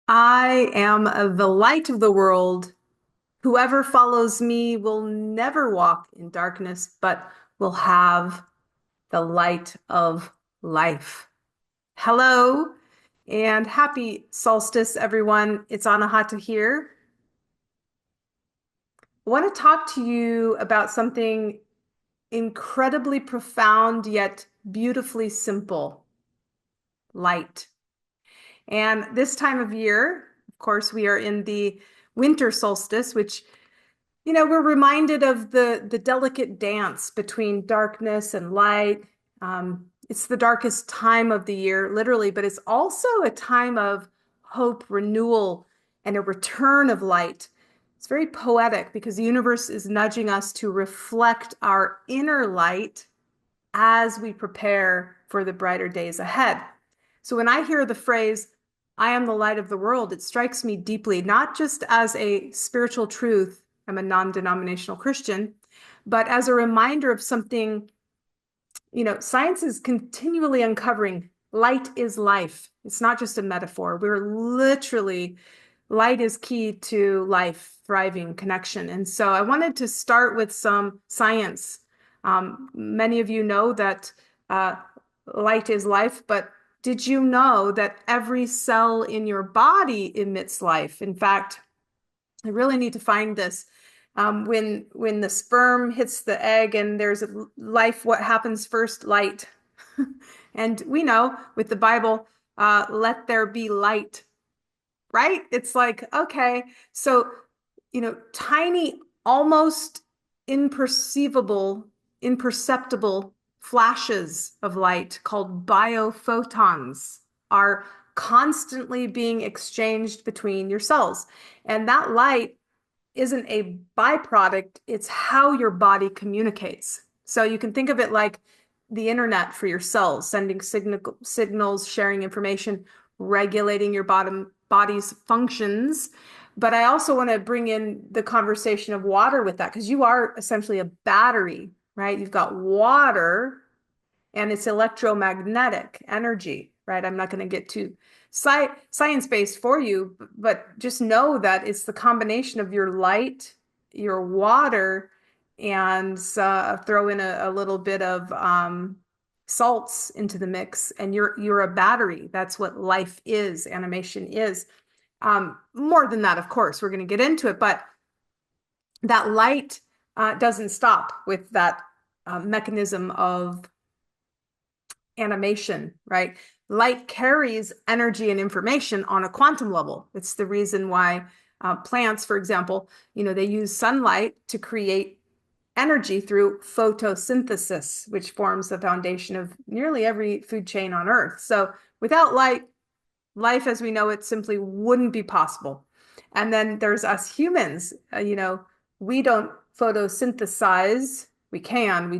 I am the light of the world. Whoever follows me will never walk in darkness, but will have the light of life. Hello and happy solstice, everyone. It's Anahata here. I want to talk to you about something incredibly profound yet beautifully simple: light. And this time of year, of course, we are in the winter solstice, which we're reminded of the delicate dance between darkness and light. It's the darkest time of the year, literally, but it's also a time of hope, renewal, and a return of light. It's very poetic because the universe is nudging us to reflect our inner light as we prepare for the brighter days ahead. So when I hear the phrase, I am the light of the world, it strikes me deeply, not just as a spiritual truth, I'm a non-denominational Christian, but as a reminder of something, science is continually uncovering. Light is life. It's not just a metaphor. Light is key to life, thriving, connection. And so I wanted to start with some science. Many of you know that light is life, but did you know that every cell in your body emits life? In fact, I really need to find this. When the sperm hits the egg and there's a life, what happens first? Light. And we know with the Bible, let there be light, right? It's like, okay, so, tiny, almost imperceptible flashes of light called bio-photons are constantly being exchanged between your cells. And that light isn't a byproduct, it's how your body communicates. So you can think of it like the internet for your cells, sending signals, sharing information, regulating your body's functions. But I also want to bring in the conversation of water with that, because you are essentially a battery, right? You've got water and it's electromagnetic energy, right? I'm not going to get too science-based for you, but just know that it's the combination of your light, your water, and throw in a little bit of salts into the mix, and you're a battery. That's what life is, animation is. More than that, of course, we're going to get into it, but that light doesn't stop with that mechanism of animation, right? Light carries energy and information on a quantum level. It's the reason why plants, for example, they use sunlight to create energy through photosynthesis, which forms the foundation of nearly every food chain on Earth. So without light, life as we know it simply wouldn't be possible. And then there's us humans, we don't photosynthesize. We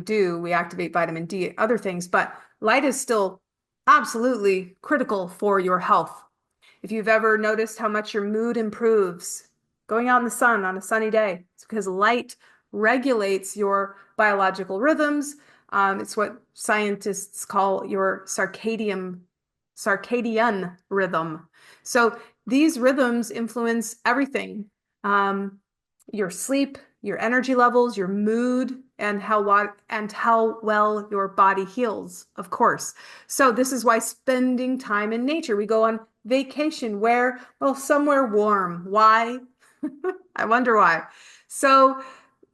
do, we activate vitamin D, other things, but light is still absolutely critical for your health. If you've ever noticed how much your mood improves going out in the sun on a sunny day, it's because light regulates your biological rhythms. It's what scientists call your circadian rhythm. So these rhythms influence everything. Your sleep, your energy levels, your mood, and how well your body heals, of course. So this is why spending time in nature. We go on vacation where, well, somewhere warm. Why? I wonder why. So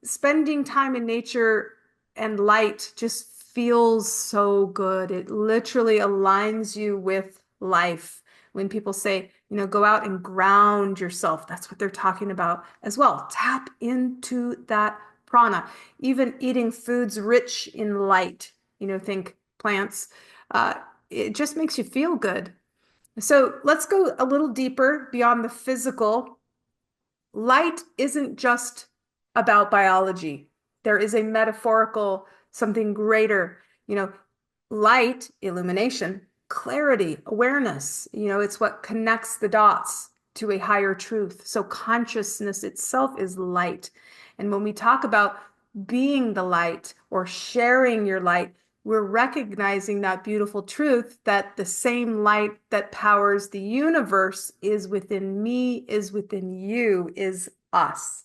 spending time in nature and light just feels so good. It literally aligns you with life. When people say, go out and ground yourself, that's what they're talking about as well. Tap into that prana. Even eating foods rich in light, think plants, it just makes you feel good. So let's go a little deeper beyond the physical. Light isn't just about biology. There is a metaphorical, something greater, light, illumination, clarity, awareness. It's what connects the dots to a higher truth. So consciousness itself is light. And when we talk about being the light or sharing your light, we're recognizing that beautiful truth that the same light that powers the universe is within me, is within you, is us.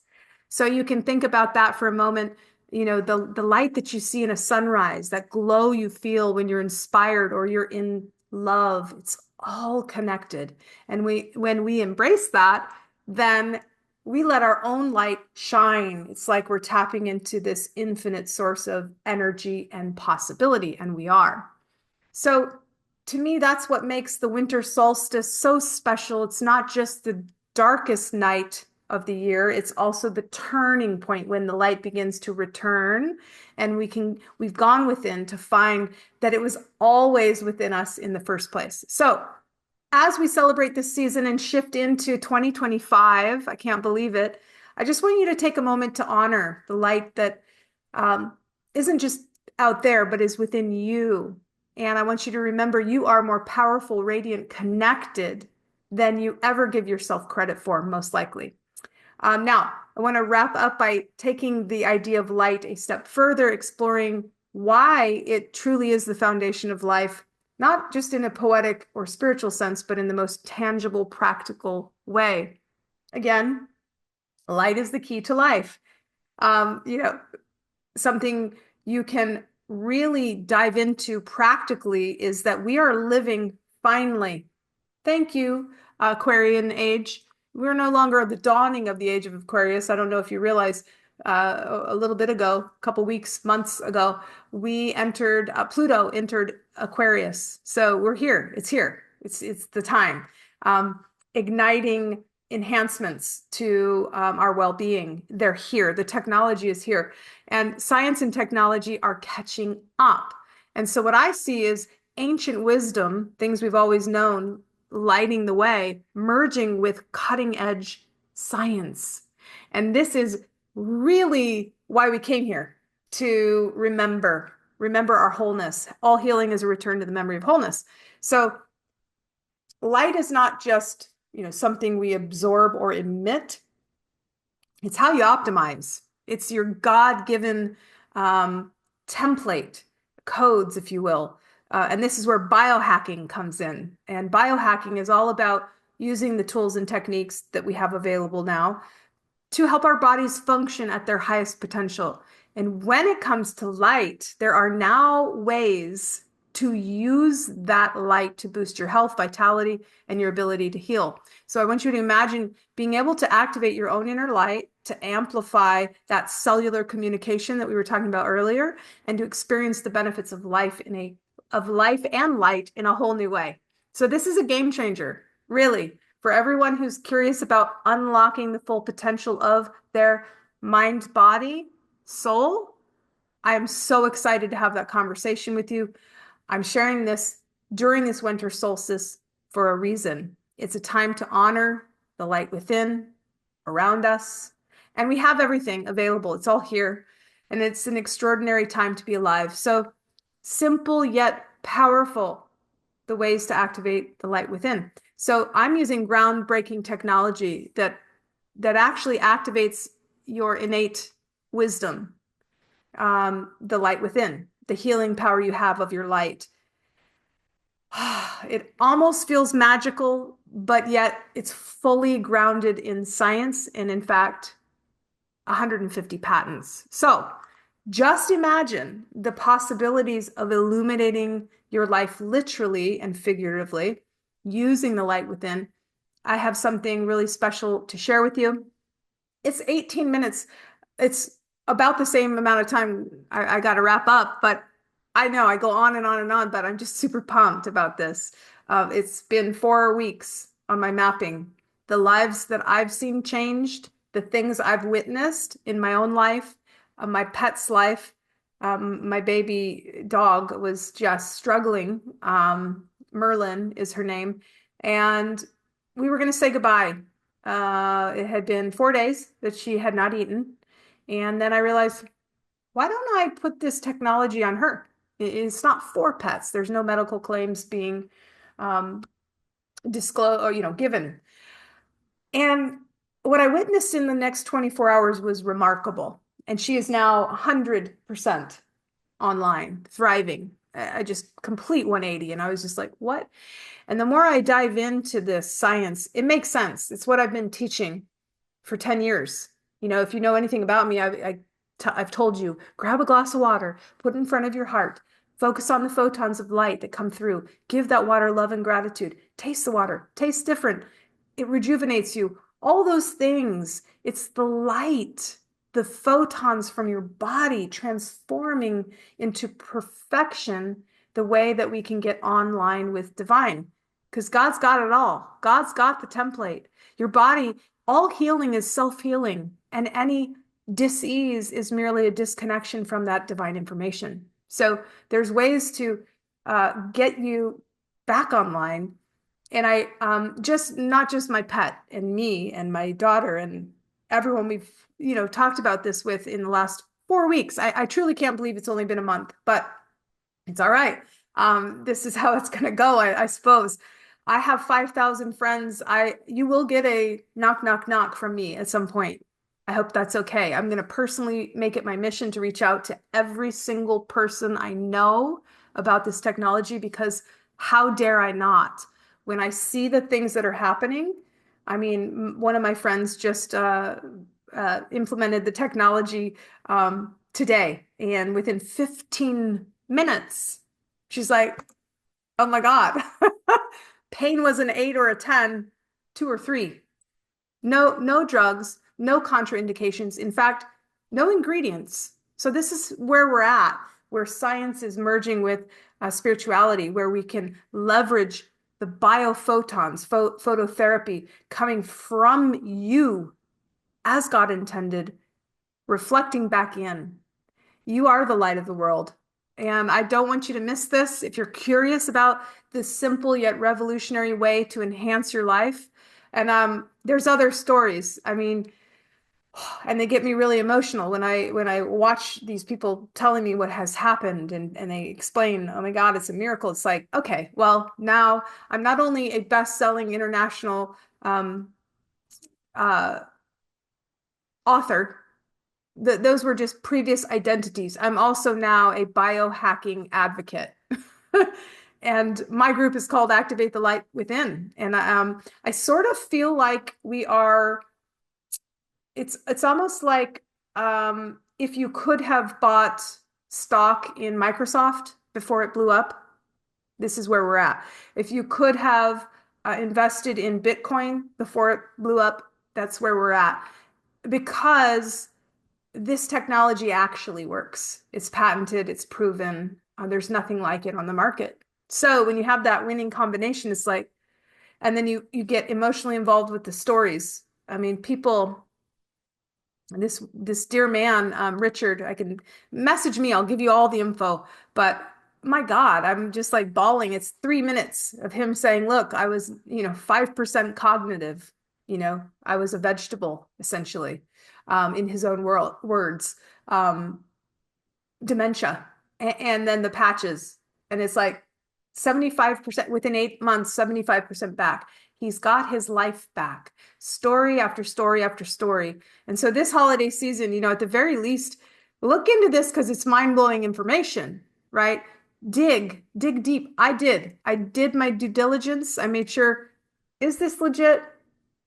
So you can think about that for a moment. You know, the light that you see in a sunrise, that glow you feel when you're inspired or you're in love, it's all connected. And when we embrace that, then we let our own light shine. It's like we're tapping into this infinite source of energy and possibility, and we are. So, to me, that's what makes the winter solstice so special. It's not just the darkest night of the year, it's also the turning point when the light begins to return, and we've gone within to find that it was always within us in the first place. So, as we celebrate this season and shift into 2025, I can't believe it. I just want you to take a moment to honor the light that um, isn't just out there, but is within you. And I want you to remember you are more powerful, radiant, connected than you ever give yourself credit for, most likely. Now, I want to wrap up by taking the idea of light a step further, exploring why it truly is the foundation of life, not just in a poetic or spiritual sense, but in the most tangible, practical way. Again, light is the key to life. You know, something you can really dive into practically is that we are living finally. Thank you, Aquarian age. We're no longer at the dawning of the age of Aquarius. I don't know if you realize, a little bit ago, a couple weeks, months ago, we entered, Pluto entered Aquarius. So we're here. It's here. It's the time. Igniting enhancements to our well-being. They're here. The technology is here. And science and technology are catching up. And so what I see is ancient wisdom, things we've always known, lighting the way, merging with cutting edge science. And this is really why we came here, to remember our wholeness. All healing is a return to the memory of wholeness. So light is not just, something we absorb or emit. It's how you optimize. It's your God-given template, codes, if you will. And this is where biohacking comes in. And biohacking is all about using the tools and techniques that we have available now to help our bodies function at their highest potential. And when it comes to light, there are now ways to use that light to boost your health, vitality, and your ability to heal. So I want you to imagine being able to activate your own inner light to amplify that cellular communication that we were talking about earlier, and to experience the benefits of life and light in a whole new way. So this is a game changer, really, for everyone who's curious about unlocking the full potential of their mind, body, soul. I am so excited to have that conversation with you. I'm sharing this during this winter solstice for a reason. It's a time to honor the light within, around us, and we have everything available. It's all here, and it's an extraordinary time to be alive. So simple yet powerful, the ways to activate the light within. So I'm using groundbreaking technology that actually activates your innate wisdom, the light within, the healing power you have of your light. It almost feels magical, but yet it's fully grounded in science and, in fact, 150 patents. So just imagine the possibilities of illuminating your life literally and figuratively using the light within. I have something really special to share with you. It's 18 minutes. It's about the same amount of time I got to wrap up, but I know I go on and on and on, but I'm just super pumped about this. It's been 4 weeks on my mapping. The lives that I've seen changed, the things I've witnessed in my own life, my pet's life. My baby dog was just struggling. Myrrh Lynne is her name. And we were going to say goodbye. It had been 4 days that she had not eaten. And then I realized, why don't I put this technology on her? It's not for pets. There's no medical claims being disclosed or, given. And what I witnessed in the next 24 hours was remarkable. And she is now 100%. online, thriving. I just complete 180. And I was just like, what? And the more I dive into this science, it makes sense. It's what I've been teaching for 10 years. If you know anything about me, I've told you, grab a glass of water, put it in front of your heart, focus on the photons of light that come through, give that water love and gratitude, taste the water, tastes different. It rejuvenates you. All those things. It's the light, the photons from your body transforming into perfection the way that we can get online with divine. Because God's got it all. God's got the template. Your body, all healing is self-healing, and any dis-ease is merely a disconnection from that divine information. So there's ways to get you back online. And I just not just my pet and me and my daughter and everyone we've talked about this with in the last 4 weeks. I truly can't believe it's only been a month, but it's all right. This is how it's going to go, I suppose. I have 5,000 friends. You will get a knock, knock, knock from me at some point. I hope that's okay. I'm going to personally make it my mission to reach out to every single person I know about this technology, because how dare I not? When I see the things that are happening, I mean, one of my friends just implemented the technology today, and within 15 minutes, she's like, oh my God, pain was an 8 or a 10, 2 or 3. No drugs, no contraindications. In fact, no ingredients. So this is where we're at, where science is merging with spirituality, where we can leverage the bio-photons, phototherapy coming from you as God intended, reflecting back in. You are the light of the world. And I don't want you to miss this. If you're curious about this simple yet revolutionary way to enhance your life, and there's other stories. I mean, and they get me really emotional when I watch these people telling me what has happened, and they explain, oh my God, it's a miracle. It's like, okay, well, now I'm not only a best-selling international uh, author. Those were just previous identities. I'm also now a biohacking advocate. And my group is called Activate the Light Within. And I sort of feel like it's almost like if you could have bought stock in Microsoft before it blew up, this is where we're at. If you could have invested in Bitcoin before it blew up, that's where we're at. Because this technology actually works. It's patented, it's proven. There's nothing like it on the market. So when you have that winning combination, it's like, and then you get emotionally involved with the stories. I mean, people, this dear man, Richard, I can message me, I'll give you all the info. But my God, I'm just like bawling. It's 3 minutes of him saying, look, I was, 5% cognitive, I was a vegetable, essentially, in his own words. Dementia, and then the patches. And it's like 75% within 8 months, 75% back. He's got his life back, story after story after story. And so this holiday season, at the very least, look into this because it's mind-blowing information, right? Dig deep. I did my due diligence. I made sure, is this legit?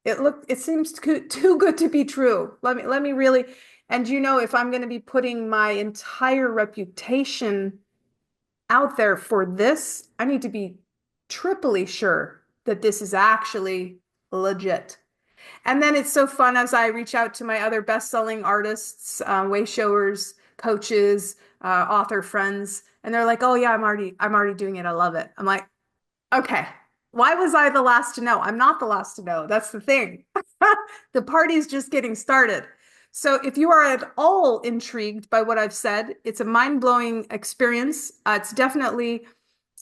It seems too good to be true. Let me really, and if I'm going to be putting my entire reputation out there for this, I need to be triply sure that this is actually legit. And then it's so fun as I reach out to my other best-selling artists, way showers, coaches, author friends, and they're like, "Oh yeah, I'm already doing it. I love it." I'm like, "Okay, why was I the last to know?" I'm not the last to know. That's the thing. The party's just getting started. So if you are at all intrigued by what I've said, it's a mind-blowing experience. It's definitely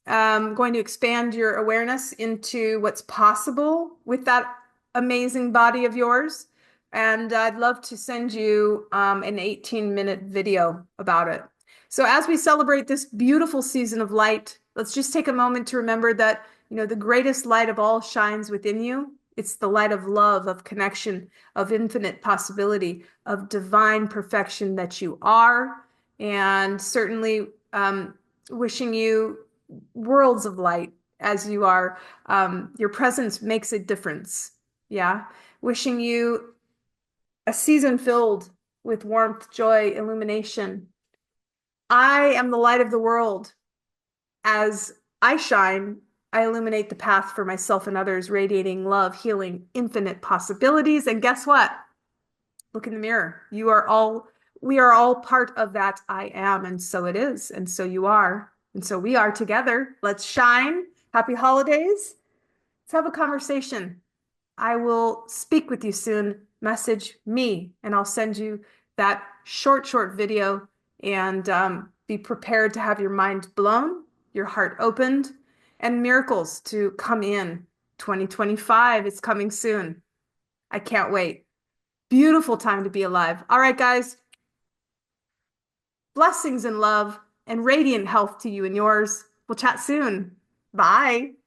going to expand your awareness into what's possible with that amazing body of yours. And I'd love to send you an 18-minute video about it. So as we celebrate this beautiful season of light, let's just take a moment to remember that, the greatest light of all shines within you. It's the light of love, of connection, of infinite possibility, of divine perfection that you are. And certainly Um, wishing you worlds of light as you are. Your presence makes a difference. Yeah. Wishing you a season filled with warmth, joy, illumination. I am the light of the world. As I shine, I illuminate the path for myself and others, radiating love, healing, infinite possibilities. And guess what? Look in the mirror. We are all part of that I am. And so it is. And so you are. And so we are together. Let's shine. Happy holidays. Let's have a conversation. I will speak with you soon. Message me, and I'll send you that short video. And be prepared to have your mind blown, your heart opened, and miracles to come in. 2025 is coming soon. I can't wait. Beautiful time to be alive. All right, guys. Blessings and love and radiant health to you and yours. We'll chat soon. Bye.